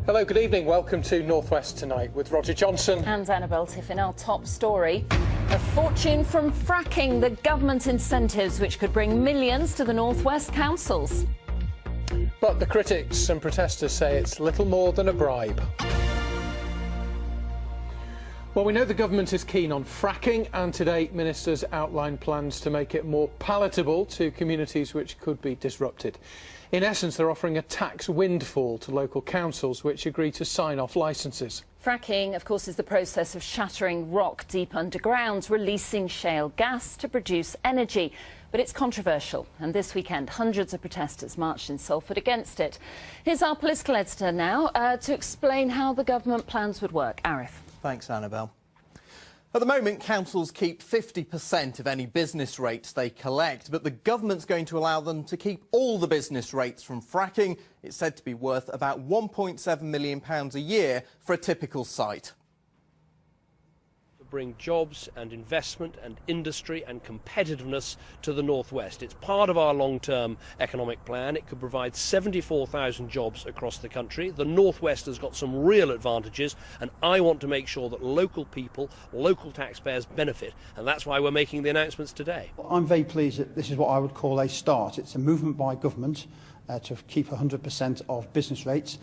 Hello, good evening. Welcome to North West Tonight with Roger Johnson and Annabelle Tiffin. Our top story: a fortune from fracking, the government incentives which could bring millions to the North West councils. But the critics and protesters say it's little more than a bribe. Well, we know the government is keen on fracking, and today ministers outlined plans to make it more palatable to communities which could be disrupted. In essence, they're offering a tax windfall to local councils which agree to sign off licences. Fracking, of course, is the process of shattering rock deep underground, releasing shale gas to produce energy. But it's controversial, and this weekend hundreds of protesters marched in Salford against it. Here's our political editor now to explain how the government plans would work. Arif. Thanks, Annabelle. At the moment, councils keep 50% of any business rates they collect, but the government's going to allow them to keep all the business rates from fracking. It's said to be worth about £1.7 million a year for a typical site. Bring jobs and investment and industry and competitiveness to the North West. It's part of our long-term economic plan. It could provide 74,000 jobs across the country. The North West has got some real advantages, and I want to make sure that local people, local taxpayers benefit, and that's why we're making the announcements today. I'm very pleased that this is what I would call a start. It's a movement by government to keep 100% of business rates.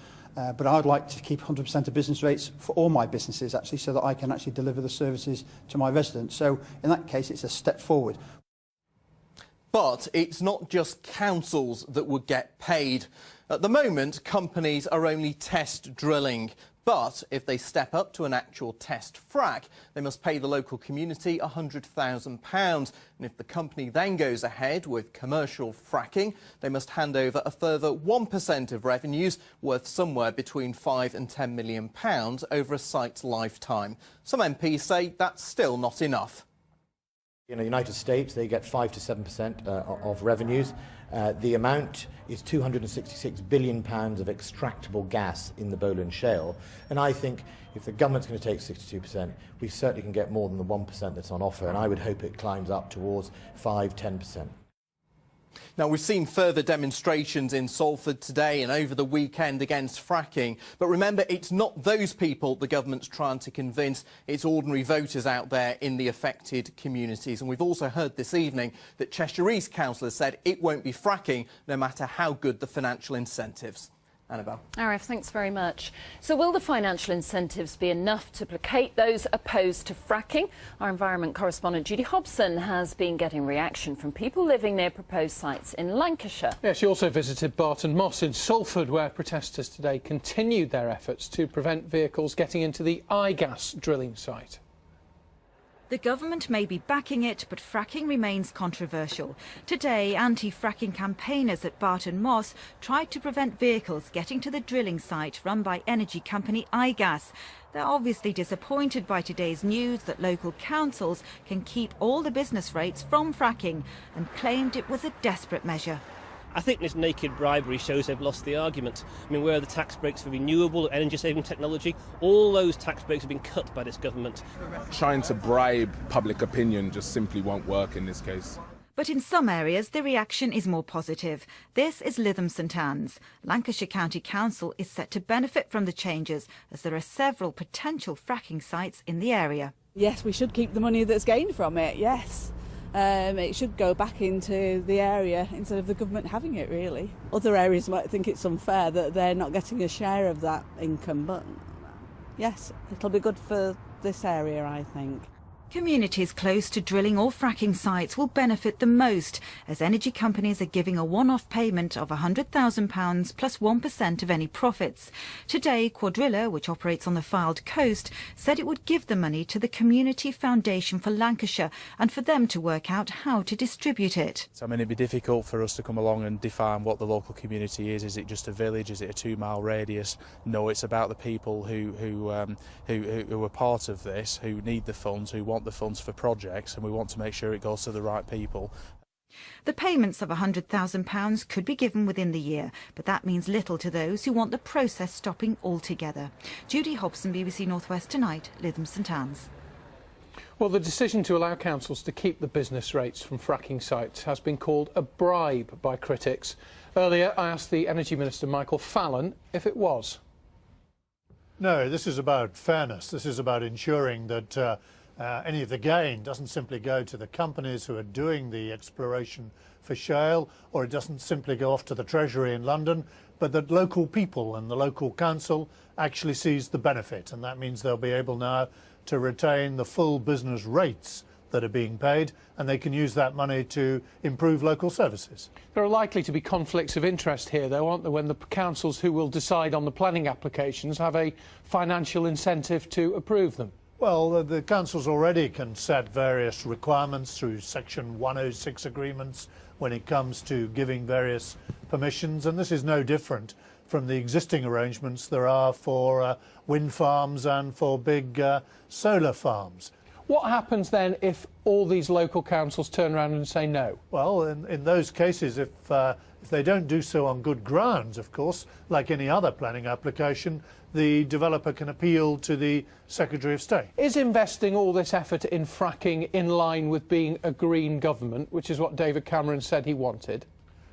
But I'd like to keep 100% of business rates for all my businesses, actually, so that I can actually deliver the services to my residents. So, in that case, it's a step forward. But it's not just councils that would get paid. At the moment, companies are only test drilling. But if they step up to an actual test frack, they must pay the local community £100,000. And if the company then goes ahead with commercial fracking, they must hand over a further 1% of revenues, worth somewhere between £5 and £10 million over a site's lifetime. Some MPs say that's still not enough. In the United States, they get 5 to 7% of revenues. The amount is £266 billion of extractable gas in the Boland Shale. And I think if the government's going to take 62%, we certainly can get more than the 1% that's on offer. And I would hope it climbs up towards 5, 10%. Now, we've seen further demonstrations in Salford today and over the weekend against fracking. But remember, it's not those people the government's trying to convince. It's ordinary voters out there in the affected communities. And we've also heard this evening that Cheshire East councillors said it won't be fracking no matter how good the financial incentives. Annabelle. Arif, thanks very much. So will the financial incentives be enough to placate those opposed to fracking? Our environment correspondent Judy Hobson has been getting reaction from people living near proposed sites in Lancashire. Yeah, she also visited Barton Moss in Salford, where protesters today continued their efforts to prevent vehicles getting into the gas drilling site. The government may be backing it, but fracking remains controversial. Today, anti-fracking campaigners at Barton Moss tried to prevent vehicles getting to the drilling site run by energy company iGas. They're obviously disappointed by today's news that local councils can keep all the business rates from fracking, and claimed it was a desperate measure. I think this naked bribery shows they've lost the argument. I mean, where are the tax breaks for renewable energy-saving technology? All those tax breaks have been cut by this government. Trying to bribe public opinion just simply won't work in this case. But in some areas, the reaction is more positive. This is Lytham St Anne's. Lancashire County Council is set to benefit from the changes, as there are several potential fracking sites in the area. Yes, we should keep the money that's gained from it, yes. It should go back into the area instead of the government having it, really. Other areas might think it's unfair that they're not getting a share of that income, but yes, it'll be good for this area, I think. Communities close to drilling or fracking sites will benefit the most, as energy companies are giving a one-off payment of £100,000 plus 1% of any profits. Today, Quadrilla, which operates on the Fylde coast, said it would give the money to the Community Foundation for Lancashire and for them to work out how to distribute it. So, I mean, it'd be difficult for us to come along and define what the local community is. Is it just a village? Is it a 2-mile radius? No, it's about the people who are part of this, who need the funds, who want the funds for projects, and we want to make sure it goes to the right people. The payments of £100,000 could be given within the year, but that means little to those who want the process stopping altogether. Judy Hobson, BBC North West Tonight, Lytham St Anne's. Well, the decision to allow councils to keep the business rates from fracking sites has been called a bribe by critics. Earlier, I asked the Energy Minister, Michael Fallon, if it was. No, this is about fairness. This is about ensuring that any of the gain doesn't simply go to the companies who are doing the exploration for shale, or it doesn't simply go off to the Treasury in London, but that local people and the local council actually sees the benefit, and that means they'll be able now to retain the full business rates that are being paid, and they can use that money to improve local services. There are likely to be conflicts of interest here, though, aren't there, when the councils who will decide on the planning applications have a financial incentive to approve them? Well, the councils already can set various requirements through Section 106 agreements when it comes to giving various permissions, and this is no different from the existing arrangements there are for wind farms and for big solar farms. What happens then if all these local councils turn around and say no? Well, in those cases, if they don't do so on good grounds, of course, like any other planning application, the developer can appeal to the Secretary of State. Is investing all this effort in fracking in line with being a green government, which is what David Cameron said he wanted?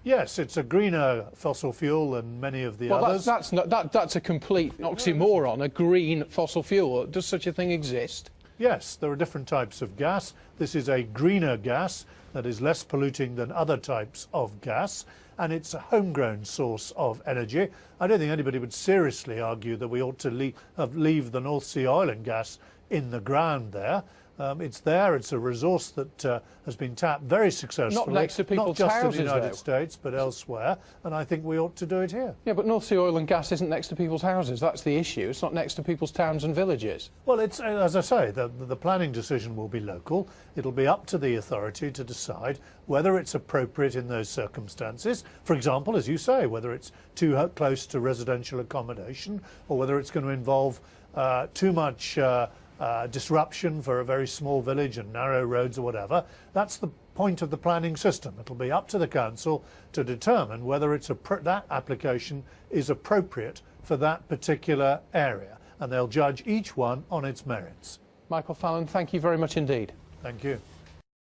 Yes, it's a greener fossil fuel than many of the others. That's a complete oxymoron, a green fossil fuel. Does such a thing exist? Yes, there are different types of gas. This is a greener gas that is less polluting than other types of gas, and it's a homegrown source of energy. I don't think anybody would seriously argue that we ought to leave the North Sea oil and gas in the ground there. It's there, it's a resource that has been tapped very successfully. Not next to people's not just houses, in the United though. States, but elsewhere, and I think we ought to do it here. Yeah, but North Sea oil and gas isn't next to people's houses. That's the issue. It's not next to people's towns and villages. Well, it's, as I say, the planning decision will be local. It'll be up to the authority to decide whether it's appropriate in those circumstances. For example, as you say, whether it's too close to residential accommodation, or whether it's going to involve too much disruption for a very small village and narrow roads or whatever. That's the point of the planning system. It'll be up to the council to determine whether that application is appropriate for that particular area, and they'll judge each one on its merits. Michael Fallon, thank you very much indeed. Thank you.